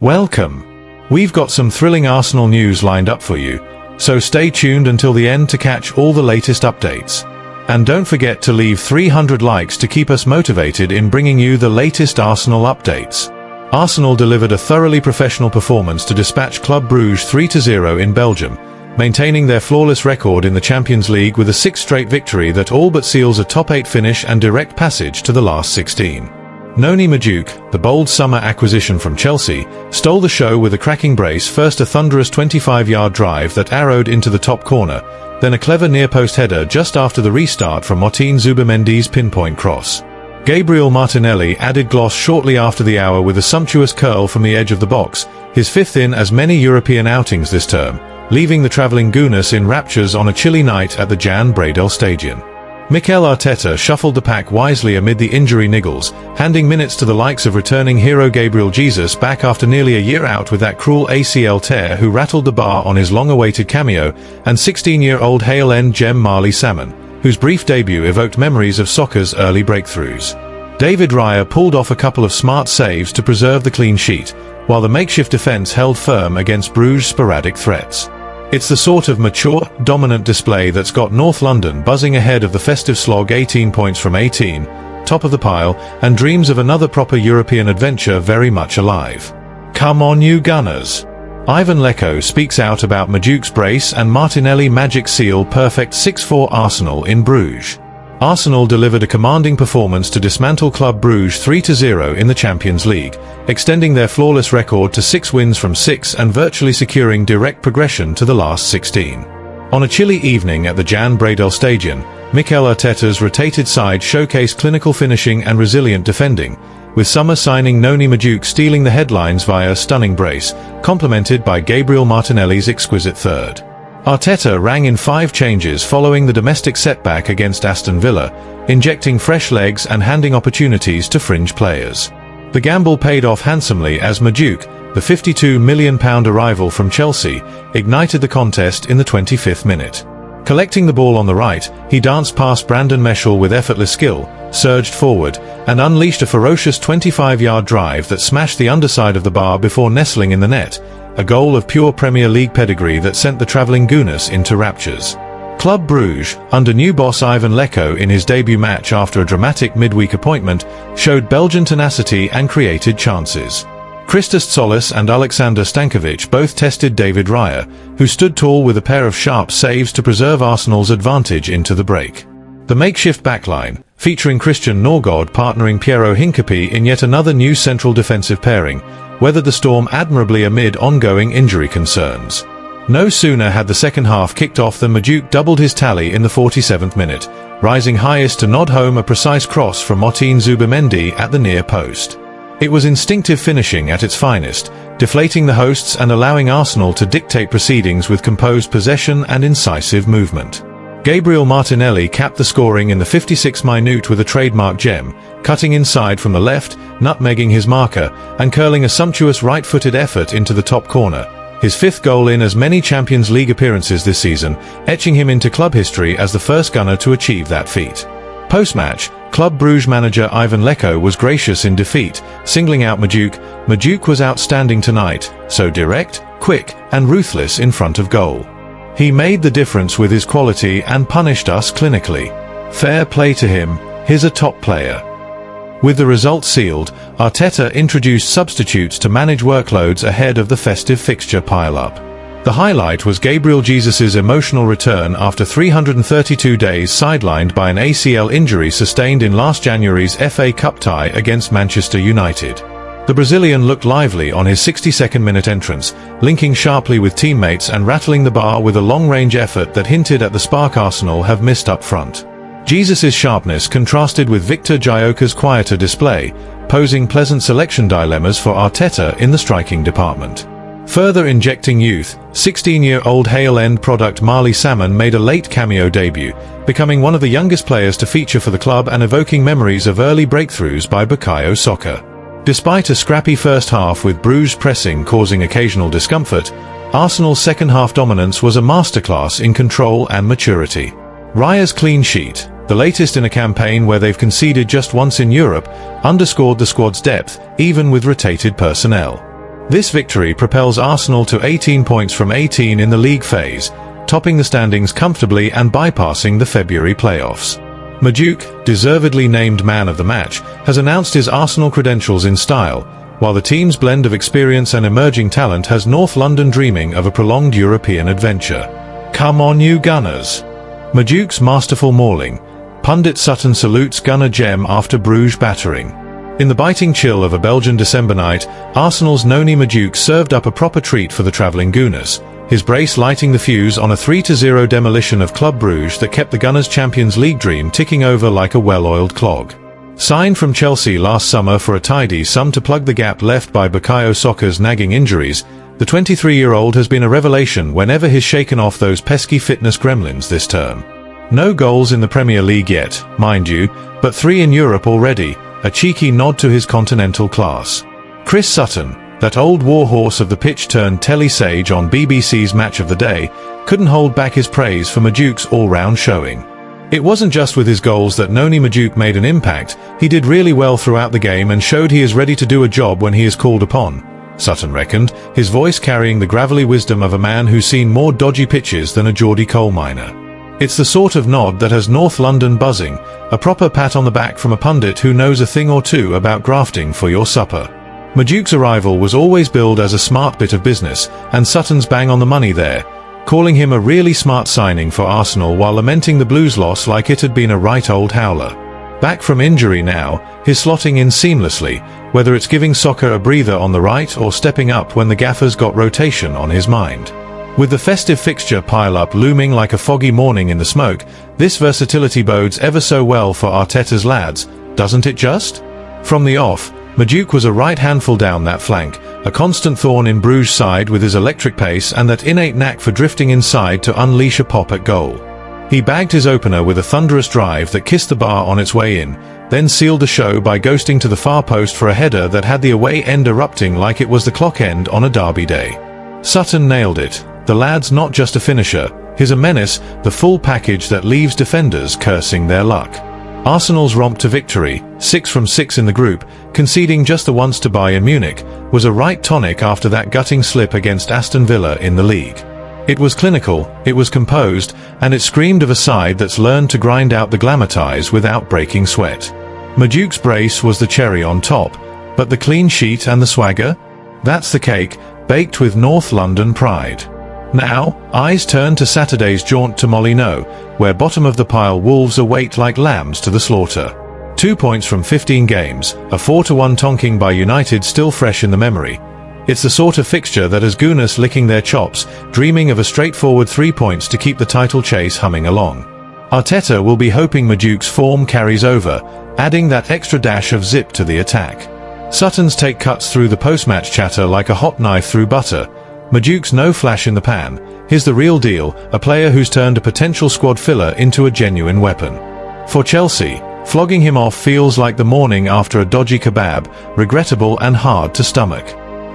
Welcome. We've got some thrilling Arsenal news lined up for you, so stay tuned until the end to catch all the latest updates. And don't forget to leave 300 likes to keep us motivated in bringing you the latest Arsenal updates. Arsenal delivered a thoroughly professional performance to dispatch Club Brugge 3-0 in Belgium, maintaining their flawless record in the Champions League with a sixth straight victory that all but seals a top 8 finish and direct passage to the last 16. Noni Madueke, the bold summer acquisition from Chelsea, stole the show with a cracking brace, first a thunderous 25-yard drive that arrowed into the top corner, then a clever near-post header just after the restart from Martin Zubimendi's pinpoint cross. Gabriel Martinelli added gloss shortly after the hour with a sumptuous curl from the edge of the box, his fifth in as many European outings this term, leaving the travelling Gunners in raptures on a chilly night at the Jan Breydel Stadion. Mikel Arteta shuffled the pack wisely amid the injury niggles, handing minutes to the likes of returning hero Gabriel Jesus back after nearly a year out with that cruel ACL tear, who rattled the bar on his long-awaited cameo, and 16-year-old Hale End gem Marley Salmon, whose brief debut evoked memories of soccer's early breakthroughs. David Raya pulled off a couple of smart saves to preserve the clean sheet, while the makeshift defence held firm against Bruges' sporadic threats. It's the sort of mature, dominant display that's got North London buzzing ahead of the festive slog 18 points from 18, top of the pile, and dreams of another proper European adventure very much alive. Come on you Gunners! Ivan Lecco speaks out about Madueke's brace and Martinelli magic seal perfect 6-4 Arsenal in Bruges. Arsenal delivered a commanding performance to dismantle Club Brugge 3-0 in the Champions League, extending their flawless record to 6 wins from 6 and virtually securing direct progression to the last 16. On a chilly evening at the Jan Breydel Stadion, Mikel Arteta's rotated side showcased clinical finishing and resilient defending, with summer signing Noni Madueke stealing the headlines via a stunning brace, complemented by Gabriel Martinelli's exquisite third. Arteta rang in 5 changes following the domestic setback against Aston Villa, injecting fresh legs and handing opportunities to fringe players. The gamble paid off handsomely as Madueke, the £52 million arrival from Chelsea, ignited the contest in the 25th minute. Collecting the ball on the right, he danced past Brandon Meschel with effortless skill, surged forward, and unleashed a ferocious 25-yard drive that smashed the underside of the bar before nestling in the net, a goal of pure Premier League pedigree that sent the travelling Gunners into raptures. Club Brugge, under new boss Ivan Lecco in his debut match after a dramatic midweek appointment, showed Belgian tenacity and created chances. Christos Solis and Alexander Stankovic both tested David Raya, who stood tall with a pair of sharp saves to preserve Arsenal's advantage into the break. The makeshift backline, featuring Christian Norgod partnering Piero Hincapié in yet another new central defensive pairing, weathered the storm admirably amid ongoing injury concerns. No sooner had the second half kicked off than Madueke doubled his tally in the 47th minute, rising highest to nod home a precise cross from Martin Zubimendi at the near post. It was instinctive finishing at its finest, deflating the hosts and allowing Arsenal to dictate proceedings with composed possession and incisive movement. Gabriel Martinelli capped the scoring in the 56th minute with a trademark gem, cutting inside from the left, nutmegging his marker, and curling a sumptuous right-footed effort into the top corner, his 5th goal in as many Champions League appearances this season, etching him into club history as the first Gunner to achieve that feat. Post-match, Club Brugge manager Ivan Lecco was gracious in defeat, singling out Madueke. Madueke was outstanding tonight, so direct, quick, and ruthless in front of goal. He made the difference with his quality and punished us clinically. Fair play to him, he's a top player. With the result sealed, Arteta introduced substitutes to manage workloads ahead of the festive fixture pile-up. The highlight was Gabriel Jesus' emotional return after 332 days sidelined by an ACL injury sustained in last January's FA Cup tie against Manchester United. The Brazilian looked lively on his 62nd minute entrance, linking sharply with teammates and rattling the bar with a long-range effort that hinted at the spark Arsenal have missed up front. Jesus' sharpness contrasted with Victor Gyoke's quieter display, posing pleasant selection dilemmas for Arteta in the striking department. Further injecting youth, 16-year-old Hale End product Marley Salmon made a late cameo debut, becoming one of the youngest players to feature for the club and evoking memories of early breakthroughs by Bukayo Saka. Despite a scrappy first half with Bruges pressing causing occasional discomfort, Arsenal's second-half dominance was a masterclass in control and maturity. Raya's clean sheet, the latest in a campaign where they've conceded just once in Europe, underscored the squad's depth, even with rotated personnel. This victory propels Arsenal to 18 points from 18 in the league phase, topping the standings comfortably and bypassing the February playoffs. Madueke, deservedly named man of the match, has announced his Arsenal credentials in style, while the team's blend of experience and emerging talent has North London dreaming of a prolonged European adventure. Come on you Gunners! Madueke's masterful mauling. Pundit Sutton salutes Gunner gem after Bruges battering. In the biting chill of a Belgian December night, Arsenal's Noni Madueke served up a proper treat for the travelling Gooners, his brace lighting the fuse on a 3-0 demolition of Club Brugge that kept the Gunners' Champions League dream ticking over like a well-oiled clog. Signed from Chelsea last summer for a tidy sum to plug the gap left by Bukayo Saka's nagging injuries, the 23-year-old has been a revelation whenever he's shaken off those pesky fitness gremlins this term. No goals in the Premier League yet, mind you, but 3 in Europe already, a cheeky nod to his continental class. Chris Sutton, that old warhorse of the pitch turned telly sage on BBC's Match of the Day, couldn't hold back his praise for Madueke's all-round showing. It wasn't just with his goals that Noni Madueke made an impact, he did really well throughout the game and showed he is ready to do a job when he is called upon, Sutton reckoned, his voice carrying the gravelly wisdom of a man who's seen more dodgy pitches than a Geordie coal miner. It's the sort of nod that has North London buzzing, a proper pat on the back from a pundit who knows a thing or two about grafting for your supper. Madueke's arrival was always billed as a smart bit of business, and Sutton's bang on the money there, calling him a really smart signing for Arsenal while lamenting the Blues' loss like it had been a right old howler. Back from injury now, he's slotting in seamlessly, whether it's giving Saka a breather on the right or stepping up when the gaffer's got rotation on his mind. With the festive fixture pile-up looming like a foggy morning in the smoke, this versatility bodes ever so well for Arteta's lads, doesn't it just? From the off, Madueke was a right handful down that flank, a constant thorn in Bruges' side with his electric pace and that innate knack for drifting inside to unleash a pop at goal. He bagged his opener with a thunderous drive that kissed the bar on its way in, then sealed the show by ghosting to the far post for a header that had the away end erupting like it was the clock end on a derby day. Sutton nailed it. The lad's not just a finisher, he's a menace, the full package that leaves defenders cursing their luck. Arsenal's romp to victory, 6 from 6 in the group, conceding just the once to Bayern Munich, was a right tonic after that gutting slip against Aston Villa in the league. It was clinical, it was composed, and it screamed of a side that's learned to grind out the glamour ties without breaking sweat. Madueke's brace was the cherry on top, but the clean sheet and the swagger? That's the cake, baked with North London pride. Now, eyes turn to Saturday's jaunt to Molineux, where bottom-of-the-pile Wolves await like lambs to the slaughter. 2 points from 15 games, a 4-1 tonking by United still fresh in the memory. It's the sort of fixture that has Gooners licking their chops, dreaming of a straightforward 3 points to keep the title chase humming along. Arteta will be hoping Madueke's form carries over, adding that extra dash of zip to the attack. Sutton's take cuts through the post-match chatter like a hot knife through butter. Madueke's no flash in the pan, he's the real deal, a player who's turned a potential squad filler into a genuine weapon. For Chelsea, flogging him off feels like the morning after a dodgy kebab, regrettable and hard to stomach.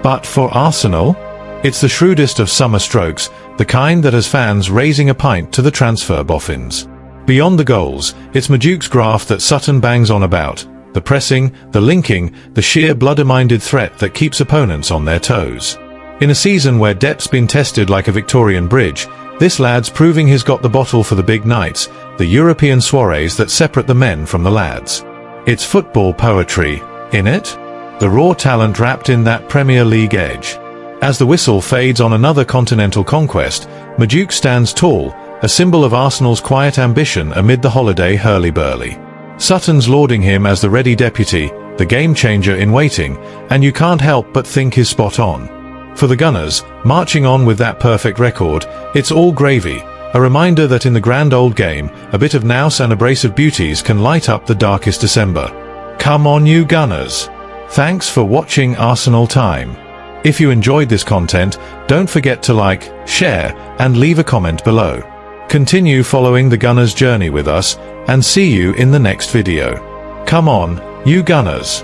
But for Arsenal, it's the shrewdest of summer strokes, the kind that has fans raising a pint to the transfer boffins. Beyond the goals, it's Madueke's graft that Sutton bangs on about, the pressing, the linking, the sheer bloody-minded threat that keeps opponents on their toes. In a season where depth's been tested like a Victorian bridge, this lad's proving he's got the bottle for the big nights, the European soirees that separate the men from the lads. It's football poetry, innit? The raw talent wrapped in that Premier League edge. As the whistle fades on another continental conquest, Madueke stands tall, a symbol of Arsenal's quiet ambition amid the holiday hurly-burly. Sutton's lauding him as the ready deputy, the game-changer in waiting, and you can't help but think he's spot on. For the Gunners, marching on with that perfect record, it's all gravy, a reminder that in the grand old game, a bit of nous and a brace of beauties can light up the darkest December. Come on you Gunners! Thanks for watching Arsenal Time. If you enjoyed this content, don't forget to like, share, and leave a comment below. Continue following the Gunners' journey with us, and see you in the next video. Come on, you Gunners!